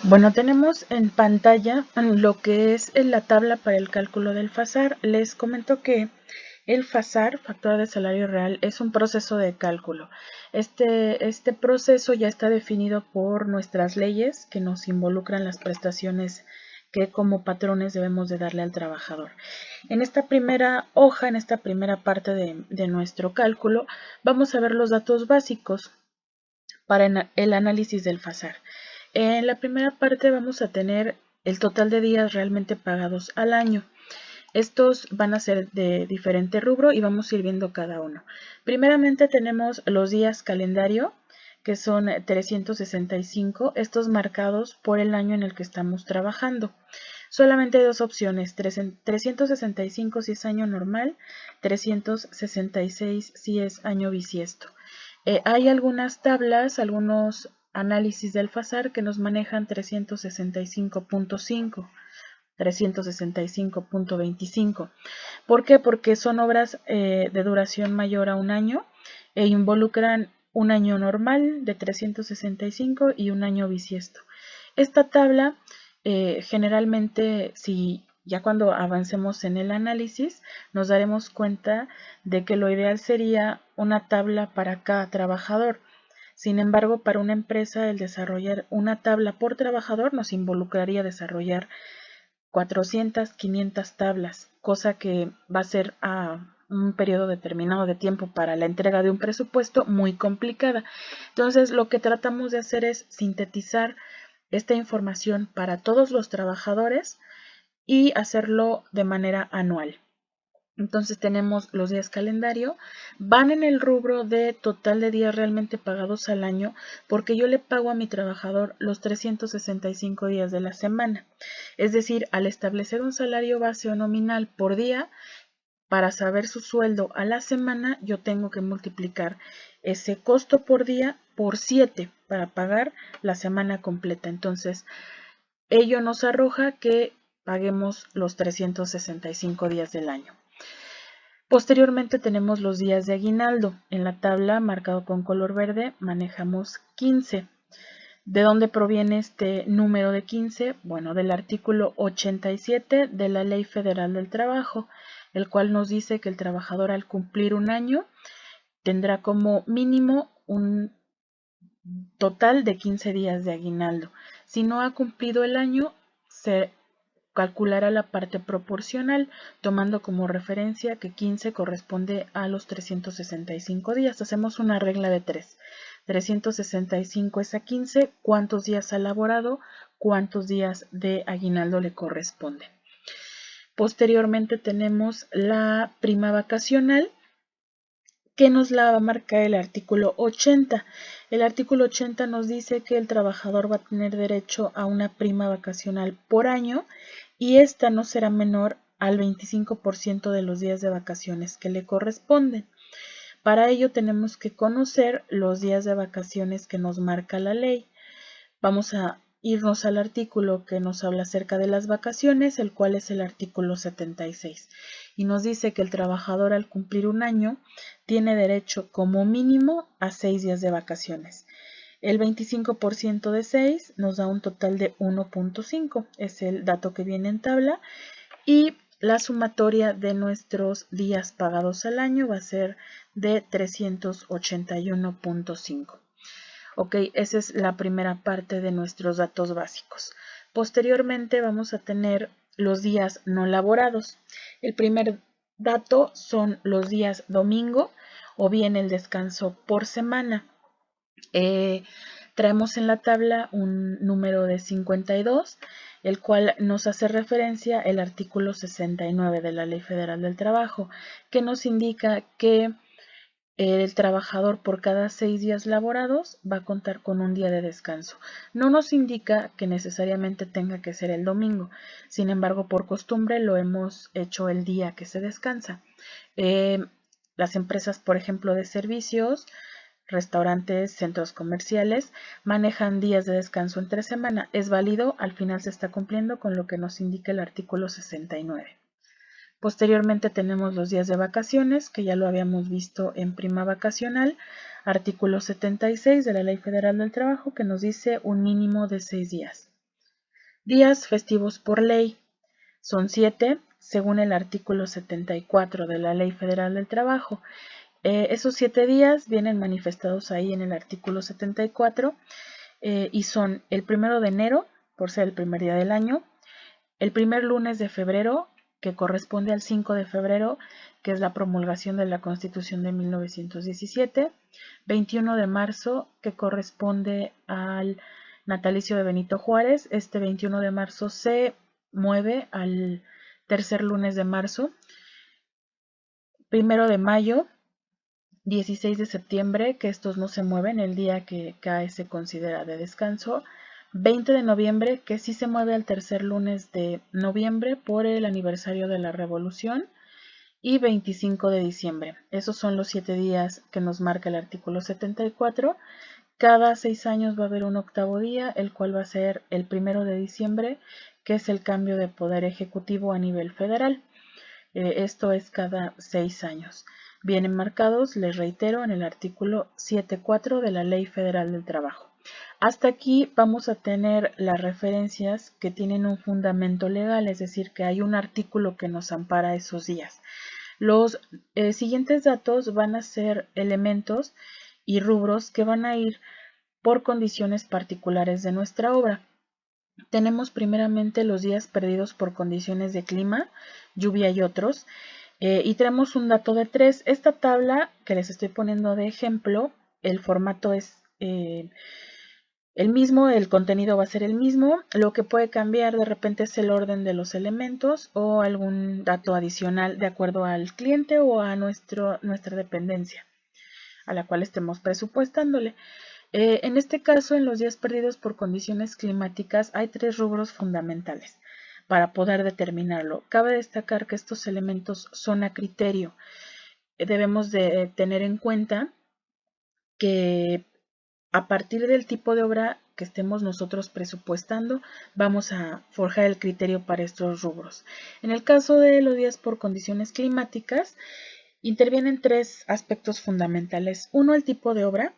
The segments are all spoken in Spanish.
Bueno, tenemos en pantalla lo que es la tabla para el cálculo del FASAR. Les comento que el FASAR, factor de salario real, es un proceso de cálculo. Este proceso ya está definido por nuestras leyes que nos involucran las prestaciones que como patrones debemos de darle al trabajador. En esta primera hoja, en esta primera parte de nuestro cálculo, vamos a ver los datos básicos para el análisis del FASAR. En la primera parte vamos a tener el total de días realmente pagados al año. Estos van a ser de diferente rubro y vamos a ir viendo cada uno. Primeramente tenemos los días calendario, que son 365, estos marcados por el año en el que estamos trabajando. Solamente hay dos opciones, 365 si es año normal, 366 si es año bisiesto. Hay algunas tablas, algunos análisis del FASAR que nos manejan 365.5, 365.25. ¿Por qué? Porque son obras de duración mayor a un año e involucran un año normal de 365 y un año bisiesto. Esta tabla generalmente, si ya cuando avancemos en el análisis, nos daremos cuenta de que lo ideal sería una tabla para cada trabajador. Sin embargo, para una empresa el desarrollar una tabla por trabajador nos involucraría desarrollar 400, 500 tablas, cosa que va a ser a un periodo determinado de tiempo para la entrega de un presupuesto muy complicada. Entonces, lo que tratamos de hacer es sintetizar esta información para todos los trabajadores y hacerlo de manera anual. Entonces tenemos los días calendario, van en el rubro de total de días realmente pagados al año, porque yo le pago a mi trabajador los 365 días de la semana. Es decir, al establecer un salario base o nominal por día, para saber su sueldo a la semana, yo tengo que multiplicar ese costo por día por 7 para pagar la semana completa. Entonces, ello nos arroja que paguemos los 365 días del año. Posteriormente tenemos los días de aguinaldo. En la tabla marcado con color verde manejamos 15. ¿De dónde proviene este número de 15? Bueno, del artículo 87 de la Ley Federal del Trabajo, el cual nos dice que el trabajador al cumplir un año tendrá como mínimo un total de 15 días de aguinaldo. Si no ha cumplido el año, se calculará la parte proporcional, tomando como referencia que 15 corresponde a los 365 días. Hacemos una regla de 3. 365 es a 15, ¿cuántos días ha laborado? ¿Cuántos días de aguinaldo le corresponde? Posteriormente tenemos la prima vacacional, que nos la va a marcar el artículo 80. El artículo 80 nos dice que el trabajador va a tener derecho a una prima vacacional por año y esta no será menor al 25% de los días de vacaciones que le corresponden. Para ello tenemos que conocer los días de vacaciones que nos marca la ley. Vamos a irnos al artículo que nos habla acerca de las vacaciones, el cual es el artículo 76. Y nos dice que el trabajador al cumplir un año tiene derecho como mínimo a 6 días de vacaciones. El 25% de 6 nos da un total de 1.5, es el dato que viene en tabla, y la sumatoria de nuestros días pagados al año va a ser de 381.5. Ok, esa es la primera parte de nuestros datos básicos. Posteriormente vamos a tener los días no laborados. El primer dato son los días domingo o bien el descanso por semana. Traemos en la tabla un número de 52, el cual nos hace referencia el artículo 69 de la Ley Federal del Trabajo, que nos indica que el trabajador por cada 6 días laborados va a contar con un día de descanso. No nos indica que necesariamente tenga que ser el domingo, sin embargo, por costumbre lo hemos hecho el día que se descansa. Las empresas, por ejemplo, de servicios, restaurantes, centros comerciales, manejan días de descanso entre semana. Es válido, al final se está cumpliendo con lo que nos indica el artículo 69. Posteriormente tenemos los días de vacaciones, que ya lo habíamos visto en prima vacacional, artículo 76 de la Ley Federal del Trabajo, que nos dice un mínimo de 6 días. Días festivos por ley son 7, según el artículo 74 de la Ley Federal del Trabajo. Esos 7 días vienen manifestados ahí en el artículo 74 y son el 1 de enero, por ser el primer día del año, el primer lunes de febrero, que corresponde al 5 de febrero, que es la promulgación de la Constitución de 1917, 21 de marzo, que corresponde al natalicio de Benito Juárez. Este 21 de marzo se mueve al tercer lunes de marzo. 1 de mayo, 16 de septiembre, que estos no se mueven, el día que cae se considera de descanso. 20 de noviembre, que sí se mueve al tercer lunes de noviembre por el aniversario de la Revolución. Y 25 de diciembre. Esos son los 7 días que nos marca el artículo 74. Cada 6 años va a haber un octavo día, el cual va a ser el 1 de diciembre, que es el cambio de poder ejecutivo a nivel federal. Esto es cada 6 años. Vienen marcados, les reitero, en el artículo 7.4 de la Ley Federal del Trabajo. Hasta aquí vamos a tener las referencias que tienen un fundamento legal, es decir, que hay un artículo que nos ampara esos días. Los siguientes datos van a ser elementos y rubros que van a ir por condiciones particulares de nuestra obra. Tenemos primeramente los días perdidos por condiciones de clima, lluvia y otros. Y tenemos un dato de 3. Esta tabla que les estoy poniendo de ejemplo, el formato es el mismo, el contenido va a ser el mismo. Lo que puede cambiar de repente es el orden de los elementos o algún dato adicional de acuerdo al cliente o a nuestra dependencia a la cual estemos presupuestándole. En este caso, en los días perdidos por condiciones climáticas, hay 3 rubros fundamentales para poder determinarlo. Cabe destacar que estos elementos son a criterio. Debemos de tener en cuenta que a partir del tipo de obra que estemos nosotros presupuestando, vamos a forjar el criterio para estos rubros. En el caso de los días por condiciones climáticas, intervienen 3 aspectos fundamentales. Uno, el tipo de obra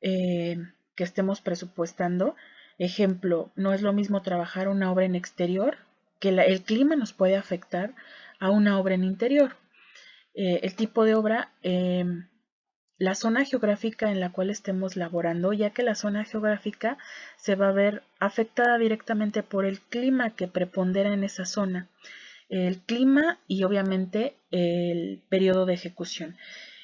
que estemos presupuestando. Ejemplo, no es lo mismo trabajar una obra en exterior, que el clima nos puede afectar, a una obra en interior. El tipo de obra, la zona geográfica en la cual estemos laborando, ya que la zona geográfica se va a ver afectada directamente por el clima que prepondera en esa zona. El clima y obviamente el periodo de ejecución.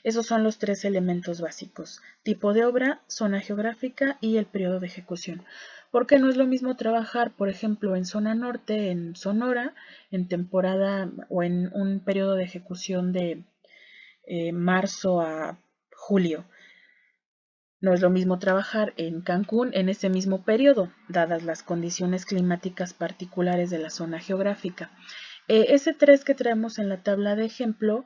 Esos son los 3 elementos básicos: tipo de obra, zona geográfica y el periodo de ejecución. Porque no es lo mismo trabajar, por ejemplo, en zona norte, en Sonora, en temporada o en un periodo de ejecución de marzo a julio. No es lo mismo trabajar en Cancún en ese mismo periodo, dadas las condiciones climáticas particulares de la zona geográfica. Ese 3 que traemos en la tabla de ejemplo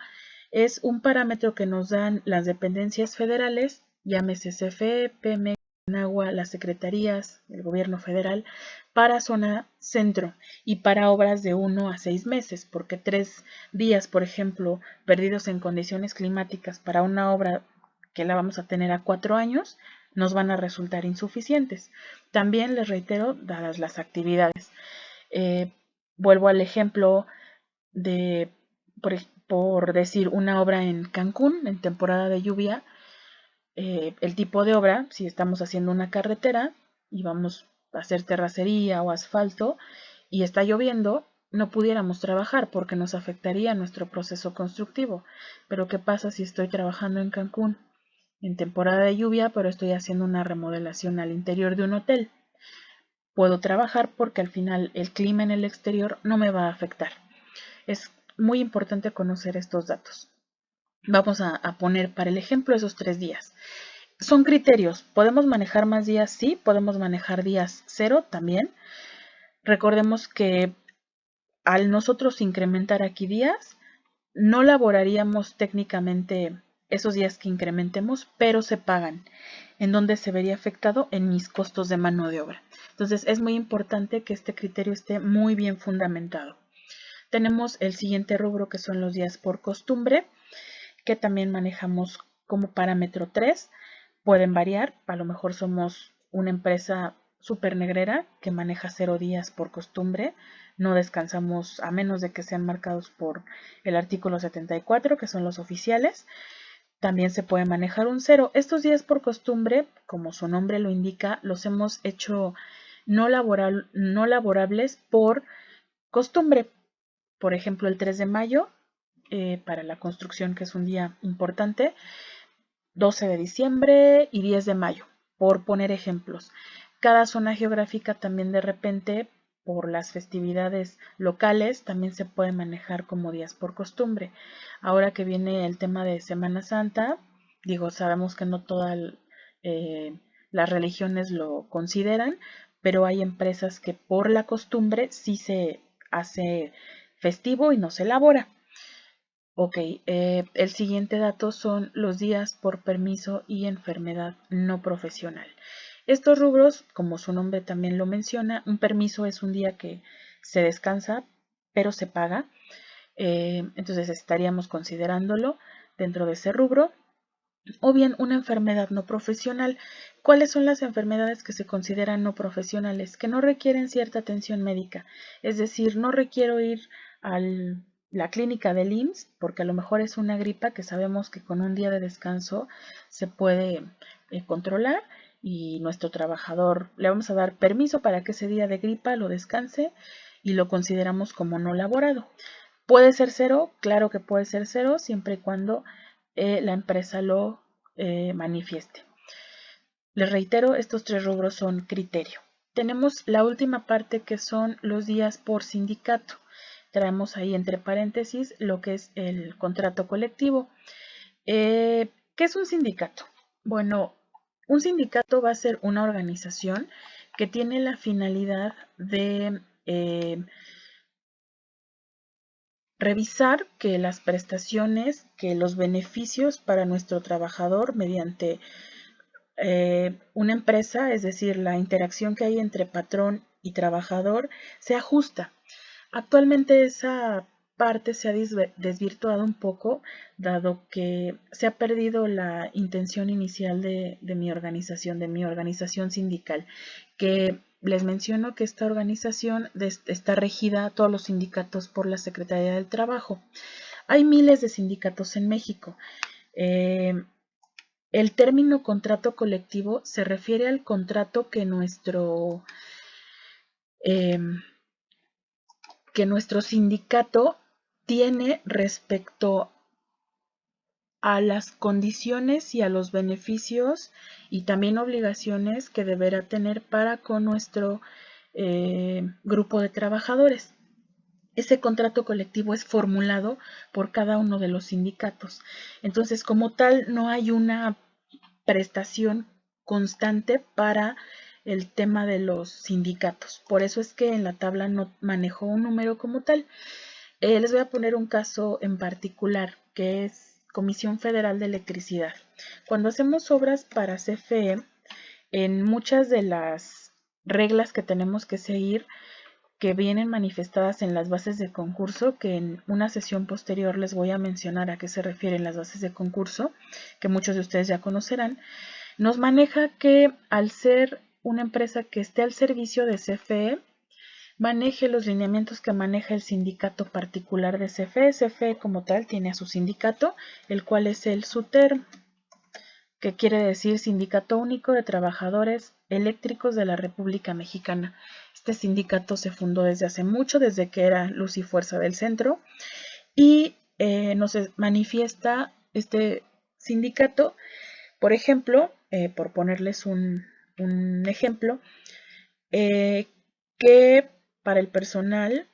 es un parámetro que nos dan las dependencias federales, llámese CFE, Pemex, Conagua, las secretarías, el gobierno federal, para zona centro y para obras de 1 a 6 meses, porque 3 días, por ejemplo, perdidos en condiciones climáticas para una obra que la vamos a tener a 4 años, nos van a resultar insuficientes. También les reitero, dadas las actividades. Vuelvo al ejemplo de, por decir, una obra en Cancún, en temporada de lluvia. El tipo de obra, si estamos haciendo una carretera y vamos a hacer terracería o asfalto y está lloviendo, no pudiéramos trabajar porque nos afectaría nuestro proceso constructivo. Pero ¿qué pasa si estoy trabajando en Cancún en temporada de lluvia, pero estoy haciendo una remodelación al interior de un hotel? Puedo trabajar porque al final el clima en el exterior no me va a afectar. Es muy importante conocer estos datos. Vamos a poner para el ejemplo esos 3 días. Son criterios. ¿Podemos manejar más días? Sí. ¿Podemos manejar días 0? También. Recordemos que al nosotros incrementar aquí días, no laboraríamos técnicamente esos días que incrementemos, pero se pagan. ¿En dónde se vería afectado? En mis costos de mano de obra. Entonces es muy importante que este criterio esté muy bien fundamentado. Tenemos el siguiente rubro, que son los días por costumbre, que también manejamos como parámetro 3. Pueden variar, a lo mejor somos una empresa súper negrera que maneja 0 días por costumbre. No descansamos a menos de que sean marcados por el artículo 74, que son los oficiales. También se puede manejar un 0. Estos días por costumbre, como su nombre lo indica, los hemos hecho no laborables por costumbre. Por ejemplo, el 3 de mayo, para la construcción, que es un día importante, 12 de diciembre y 10 de mayo, por poner ejemplos. Cada zona geográfica también de repente, por las festividades locales, también se puede manejar como días por costumbre. Ahora que viene el tema de Semana Santa, sabemos que no todas las religiones lo consideran, pero hay empresas que por la costumbre sí se hace festivo y no se elabora. Ok, el siguiente dato son los días por permiso y enfermedad no profesional. Estos rubros, como su nombre también lo menciona, un permiso es un día que se descansa, pero se paga. Entonces estaríamos considerándolo dentro de ese rubro. O bien una enfermedad no profesional. ¿Cuáles son las enfermedades que se consideran no profesionales? Que no requieren cierta atención médica. Es decir, no requiero ir a la clínica del IMSS porque a lo mejor es una gripa que sabemos que con un día de descanso se puede controlar, y nuestro trabajador le vamos a dar permiso para que ese día de gripa lo descanse y lo consideramos como no laborado. ¿Puede ser 0? Claro que puede ser 0 siempre y cuando la empresa lo manifieste. Les reitero, estos 3 rubros son criterio. Tenemos la última parte, que son los días por sindicato. Traemos ahí entre paréntesis lo que es el contrato colectivo. ¿Qué es un sindicato? Bueno, un sindicato va a ser una organización que tiene la finalidad de revisar que las prestaciones, que los beneficios para nuestro trabajador mediante una empresa, es decir, la interacción que hay entre patrón y trabajador, sea justa. Actualmente esa parte se ha desvirtuado un poco, dado que se ha perdido la intención inicial de mi organización sindical, que les menciono que esta organización está regida, todos los sindicatos, por la Secretaría del Trabajo. Hay miles de sindicatos en México. El término contrato colectivo se refiere al contrato que nuestro sindicato tiene respecto a las condiciones y a los beneficios y también obligaciones que deberá tener para con nuestro grupo de trabajadores. Ese contrato colectivo es formulado por cada uno de los sindicatos. Entonces, como tal, no hay una prestación constante para el tema de los sindicatos. Por eso es que en la tabla no manejo un número como tal. Les voy a poner un caso en particular, que es Comisión Federal de Electricidad. Cuando hacemos obras para CFE, en muchas de las reglas que tenemos que seguir, que vienen manifestadas en las bases de concurso, que en una sesión posterior les voy a mencionar a qué se refieren las bases de concurso, que muchos de ustedes ya conocerán, nos maneja que al ser una empresa que esté al servicio de CFE, maneje los lineamientos que maneja el sindicato particular de CFE. CFE como tal tiene a su sindicato, el cual es el SUTER, que quiere decir Sindicato Único de Trabajadores Eléctricos de la República Mexicana. Este sindicato se fundó desde hace mucho, desde que era Luz y Fuerza del Centro, y nos manifiesta este sindicato, por ejemplo, por ponerles un ejemplo, que para el personal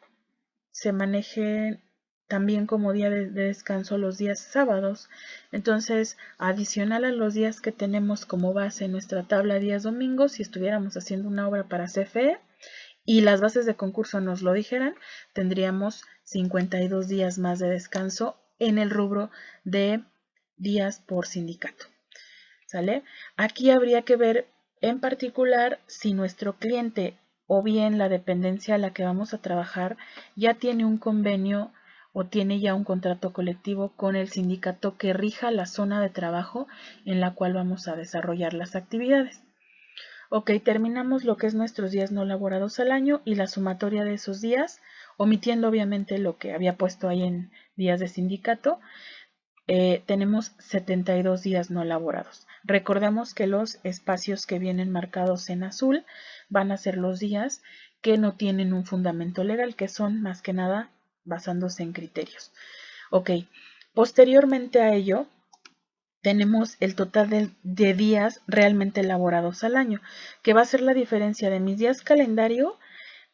se manejen también como día de descanso los días sábados. Entonces, adicional a los días que tenemos como base en nuestra tabla días domingos, si estuviéramos haciendo una obra para CFE y las bases de concurso nos lo dijeran, tendríamos 52 días más de descanso en el rubro de días por sindicato. ¿Sale? Aquí habría que ver en particular si nuestro cliente o bien la dependencia a la que vamos a trabajar ya tiene un convenio o tiene ya un contrato colectivo con el sindicato que rija la zona de trabajo en la cual vamos a desarrollar las actividades. Ok, terminamos lo que es nuestros días no laborados al año y la sumatoria de esos días, omitiendo obviamente lo que había puesto ahí en días de sindicato, tenemos 72 días no laborados. Recordemos que los espacios que vienen marcados en azul van a ser los días que no tienen un fundamento legal, que son más que nada basándose en criterios. Ok, posteriormente a ello, tenemos el total de días realmente laborados al año, que va a ser la diferencia de mis días calendario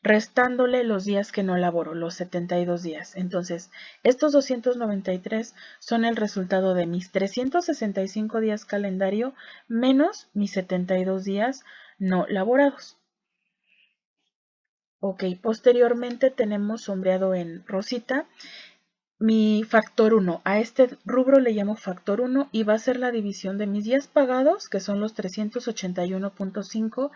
restándole los días que no laboro, los 72 días. Entonces, estos 293 son el resultado de mis 365 días calendario menos mis 72 días no laborados. Ok, posteriormente tenemos sombreado en rosita mi factor 1. A este rubro le llamo factor 1 y va a ser la división de mis días pagados, que son los 381.5,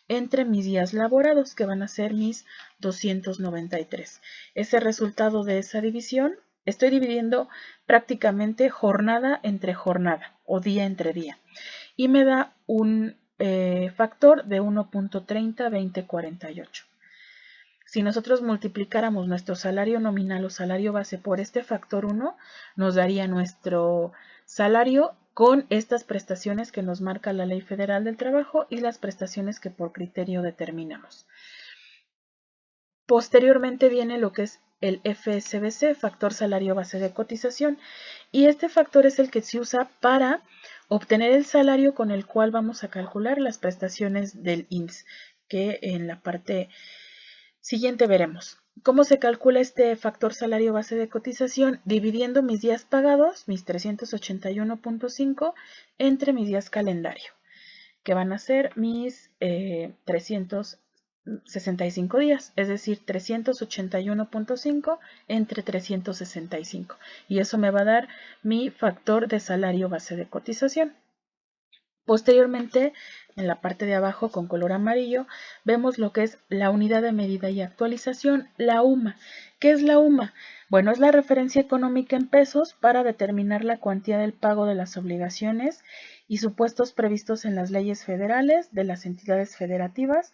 entre mis días laborados, que van a ser mis 293. Ese resultado de esa división, estoy dividiendo prácticamente jornada entre jornada o día entre día. Y me da un factor de 1.302048. Si nosotros multiplicáramos nuestro salario nominal o salario base por este factor 1, nos daría nuestro salario con estas prestaciones que nos marca la Ley Federal del Trabajo y las prestaciones que por criterio determinamos. Posteriormente viene lo que es el FSBC, factor salario base de cotización, y este factor es el que se usa para obtener el salario con el cual vamos a calcular las prestaciones del IMSS, que en la parte siguiente veremos cómo se calcula este factor salario base de cotización dividiendo mis días pagados, mis 381.5, entre mis días calendario, que van a ser mis 365 días, es decir, 381.5 entre 365. Y eso me va a dar mi factor de salario base de cotización. Posteriormente, en la parte de abajo con color amarillo, vemos lo que es la unidad de medida y actualización, la UMA. ¿Qué es la UMA? Bueno, es la referencia económica en pesos para determinar la cuantía del pago de las obligaciones y supuestos previstos en las leyes federales de las entidades federativas,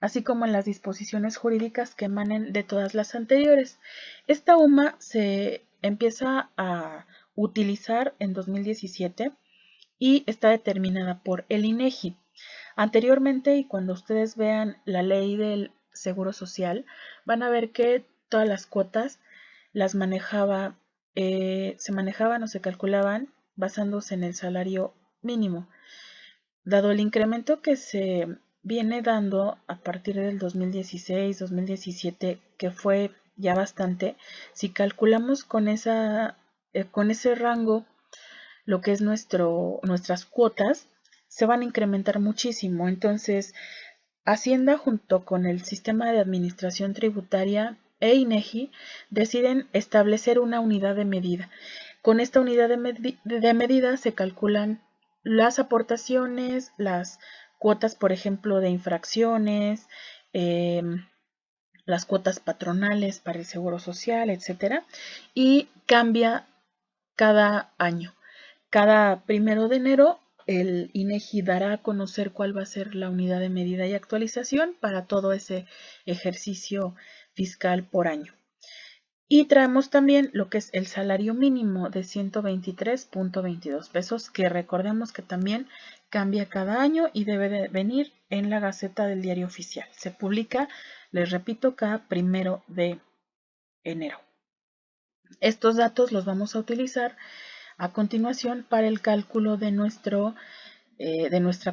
así como en las disposiciones jurídicas que emanen de todas las anteriores. Esta UMA se empieza a utilizar en 2017 y está determinada por el INEGI. Anteriormente, y cuando ustedes vean la ley del Seguro Social, van a ver que todas las cuotas las manejaba, se manejaban o se calculaban basándose en el salario mínimo. Dado el incremento que se viene dando a partir del 2016-2017, que fue ya bastante, si calculamos con ese rango lo que es nuestras cuotas, se van a incrementar muchísimo. Entonces, Hacienda junto con el Sistema de Administración Tributaria e INEGI deciden establecer una unidad de medida. Con esta unidad de medida se calculan las aportaciones, las cuotas, por ejemplo, de infracciones, las cuotas patronales para el Seguro Social, etcétera, y cambia cada año. Cada 1 de enero el INEGI dará a conocer cuál va a ser la unidad de medida y actualización para todo ese ejercicio fiscal por año. Y traemos también lo que es el salario mínimo de 123.22 pesos, que recordemos que también cambia cada año y debe de venir en la Gaceta del Diario Oficial. Se publica, les repito, cada 1 de enero. Estos datos los vamos a utilizar a continuación para el cálculo de nuestra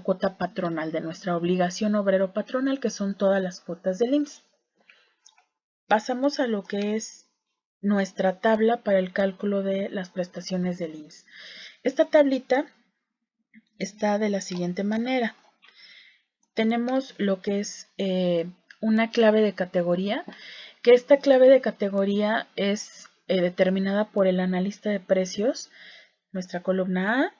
cuota patronal, de nuestra obligación obrero patronal, que son todas las cuotas del IMSS. Pasamos a lo que es nuestra tabla para el cálculo de las prestaciones del IMSS. Esta tablita está de la siguiente manera. Tenemos lo que es una clave de categoría, que esta clave de categoría es determinada por el analista de precios, nuestra columna A,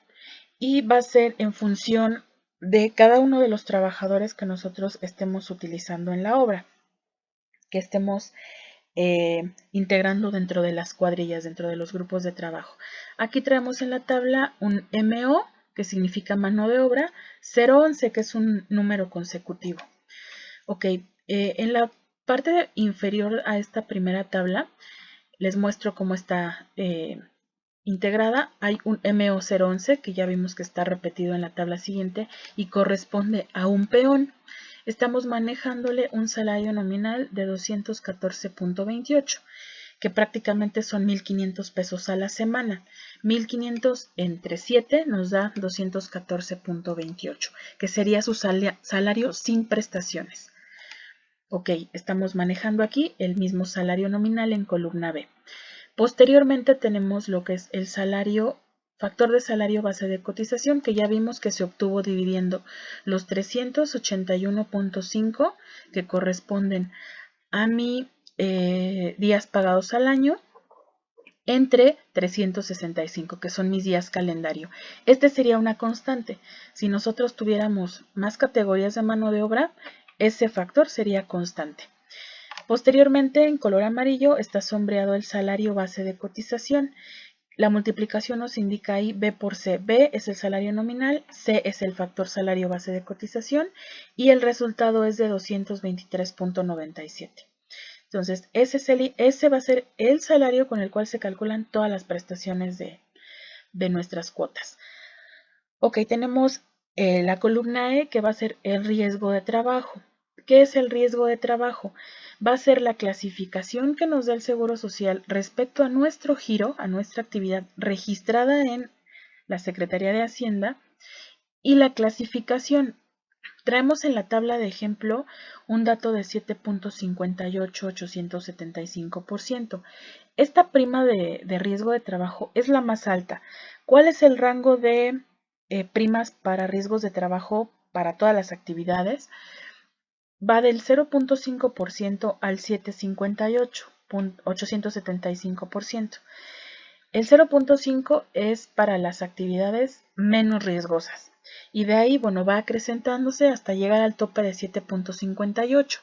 y va a ser en función de cada uno de los trabajadores que nosotros estemos utilizando en la obra, que estemos integrando dentro de las cuadrillas, dentro de los grupos de trabajo. Aquí traemos en la tabla un MO que significa mano de obra, 011, que es un número consecutivo. Ok, en la parte inferior a esta primera tabla, les muestro cómo está integrada. Hay un MO011 que ya vimos que está repetido en la tabla siguiente y corresponde a un peón. Estamos manejándole un salario nominal de 214.28, que prácticamente son 1,500 pesos a la semana. 1,500 entre 7 nos da 214.28, que sería su salario sin prestaciones. Ok, estamos manejando aquí el mismo salario nominal en columna B. Posteriormente tenemos lo que es el salario, factor de salario base de cotización, que ya vimos que se obtuvo dividiendo los 381.5 que corresponden a mi días pagados al año entre 365, que son mis días calendario. Este sería una constante. Si nosotros tuviéramos más categorías de mano de obra, ese factor sería constante. Posteriormente, en color amarillo, está sombreado el salario base de cotización. La multiplicación nos indica ahí B por C. B es el salario nominal, C es el factor salario base de cotización y el resultado es de 223.97. Entonces, ese va a ser el salario con el cual se calculan todas las prestaciones de nuestras cuotas. Ok, tenemos la columna E, que va a ser el riesgo de trabajo. ¿Qué es el riesgo de trabajo? Va a ser la clasificación que nos da el Seguro Social respecto a nuestro giro, a nuestra actividad registrada en la Secretaría de Hacienda, y la clasificación. Traemos en la tabla de ejemplo un dato de 7.58875%. Esta prima de riesgo de trabajo es la más alta. ¿Cuál es el rango de primas para riesgos de trabajo para todas las actividades? Va del 0.5% al 7.58.875%. El 0.5 es para las actividades menos riesgosas y de ahí, bueno, va acrecentándose hasta llegar al tope de 7.58.